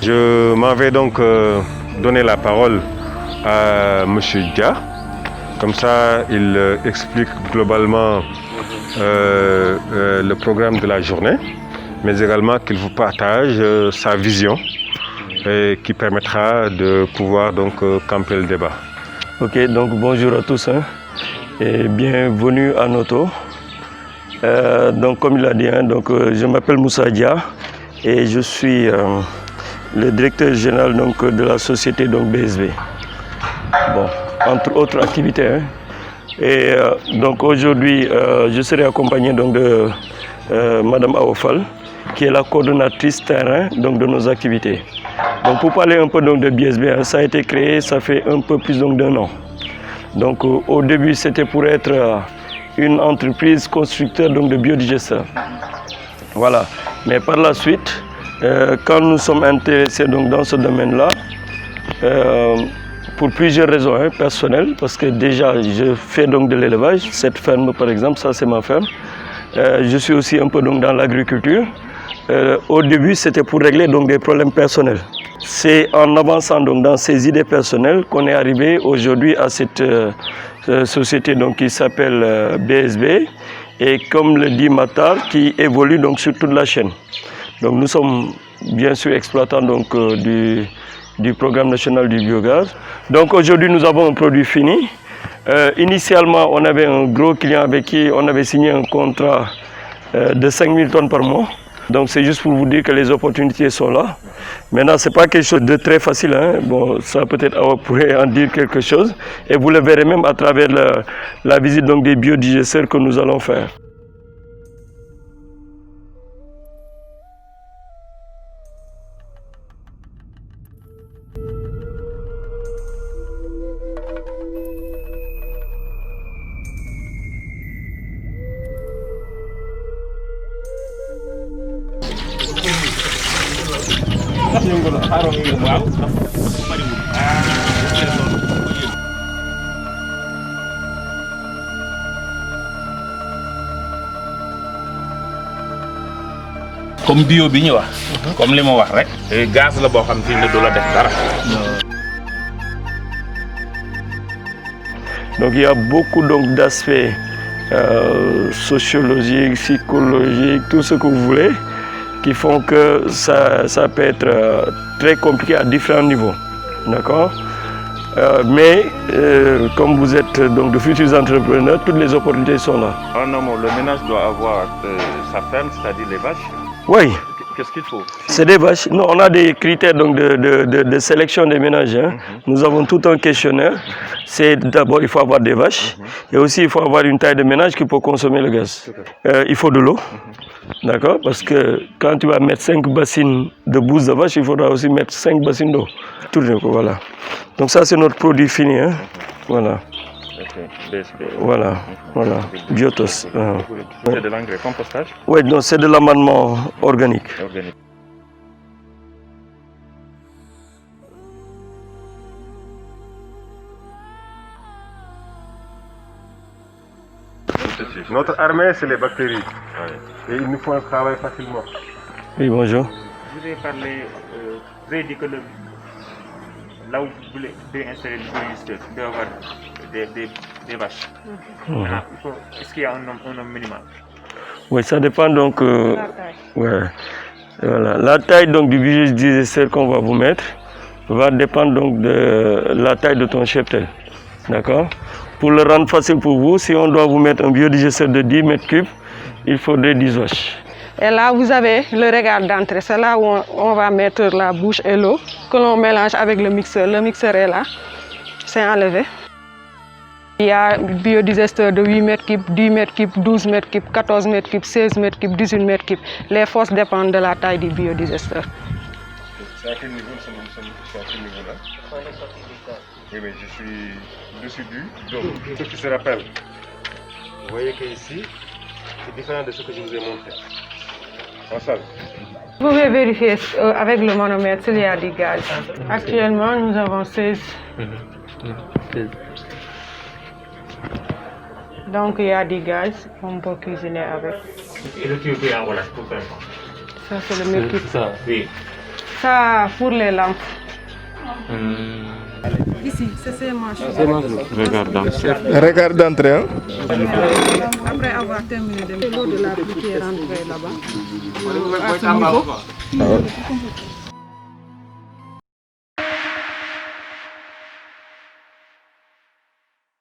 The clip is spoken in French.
Je m'en vais donc donner la parole à M. Dia. Comme ça, il explique globalement le programme de la journée, mais également qu'il vous partage sa vision et qui permettra de pouvoir donc camper le débat. Ok, donc bonjour à tous et bienvenue à Noto. Donc comme il a dit, je m'appelle Moussa Dia et je suis le directeur général donc, de la société donc, BSB. Bon, entre autres activités. Et donc aujourd'hui, je serai accompagné donc, de Madame Aofal, qui est la coordonnatrice terrain donc, de nos activités. Donc pour parler un peu donc, de BSB, ça a été créé, ça fait un peu plus donc, d'1 an. Donc au début, c'était pour être une entreprise constructeur donc, de biodigesteurs. Voilà. Mais par la suite, quand nous sommes intéressés donc, dans ce domaine-là, pour plusieurs raisons personnelles, parce que déjà je fais donc de l'élevage, cette ferme par exemple, ça c'est ma ferme. Je suis aussi un peu donc, dans l'agriculture. Au début, c'était pour régler donc, des problèmes personnels. C'est en avançant donc, dans ces idées personnelles qu'on est arrivé aujourd'hui à cette société donc, qui s'appelle BSB et comme le dit Matar, qui évolue donc, sur toute la chaîne. Donc, nous sommes bien sûr exploitants donc, du programme national du biogaz. Donc aujourd'hui, nous avons un produit fini. Initialement, on avait un gros client avec qui on avait signé un contrat de 5000 tonnes par mois. Donc c'est juste pour vous dire que les opportunités sont là. Maintenant, ce n'est pas quelque chose de très facile. Bon, ça peut-être on pourrait en dire quelque chose. Et vous le verrez même à travers la visite donc, des biodigesteurs que nous allons faire. Comme bio bi ñu wax comme li ma wax rek gaz la boo xam fi ne du la def dara. Donc il y a beaucoup donc d'aspects sociologiques, psychologiques, tout ce que vous voulez, qui font que ça peut être très compliqué à différents niveaux. D'accord? Mais comme vous êtes donc de futurs entrepreneurs, toutes les opportunités sont là. En amont, le ménage doit avoir sa ferme, c'est-à-dire les vaches. Oui. Qu'est-ce qu'il faut? C'est des vaches. Non, on a des critères donc, de sélection des ménages. Nous avons tout un questionnaire. C'est d'abord, il faut avoir des vaches. Et aussi, il faut avoir une taille de ménage qui peut consommer le gaz. Il faut de l'eau. D'accord? Parce que quand tu vas mettre 5 bassines de bouse de vache, il faudra aussi mettre 5 bassines d'eau. Voilà. Donc ça, c'est notre produit fini. Voilà. Voilà, voilà, Biotos. C'est de l'engrais compostage? Oui, non, c'est de l'amendement organique. Notre armée, c'est les bactéries. Et il nous faut un travail facilement. Oui, bonjour. Je voudrais parler, vous avez dit que là où vous voulez installer le biodigesteur, il doit y avoir des vaches. Est-ce qu'il y a un nombre minimal? Oui, ça dépend donc. Ouais, voilà. La taille donc, du biodigesteur qu'on va vous mettre va dépendre donc de la taille de ton cheptel. D'accord? Pour le rendre facile pour vous, si on doit vous mettre un biodigesteur de 10 mètres cubes, il faudrait 10 vaches. Et là, vous avez le regard d'entrée. C'est là où on va mettre la bouche et l'eau que l'on mélange avec le mixeur. Le mixeur est là. C'est enlevé. Il y a biodigesteur de 8 mètres cubes, 10 mètres cubes, 12 mètres cubes, 14 mètres cubes, 16 mètres cubes, 18 mètres cubes. Les forces dépendent de la taille du biodigesteur. C'est à quel niveau nous sommes à ce niveau-là? Oui, mais je suis dessus du dôme. Ceux qui se rappellent, vous voyez qu'ici, c'est différent de ce que je vous ai montré. En salle. Vous pouvez vérifier avec le manomètre s'il y a du gaz. Actuellement, nous avons 16. Donc il y a du gaz, on peut cuisiner avec. Et le tuyau est en relâche pour faire quoi? Ça, c'est le mercure. Ça, oui. Ça, pour les lampes. Ici, c'est ces manches. Regard d'entrée. Hein? Après avoir terminé de l'eau de la pluie qui est rentrée là-bas, à ce niveau.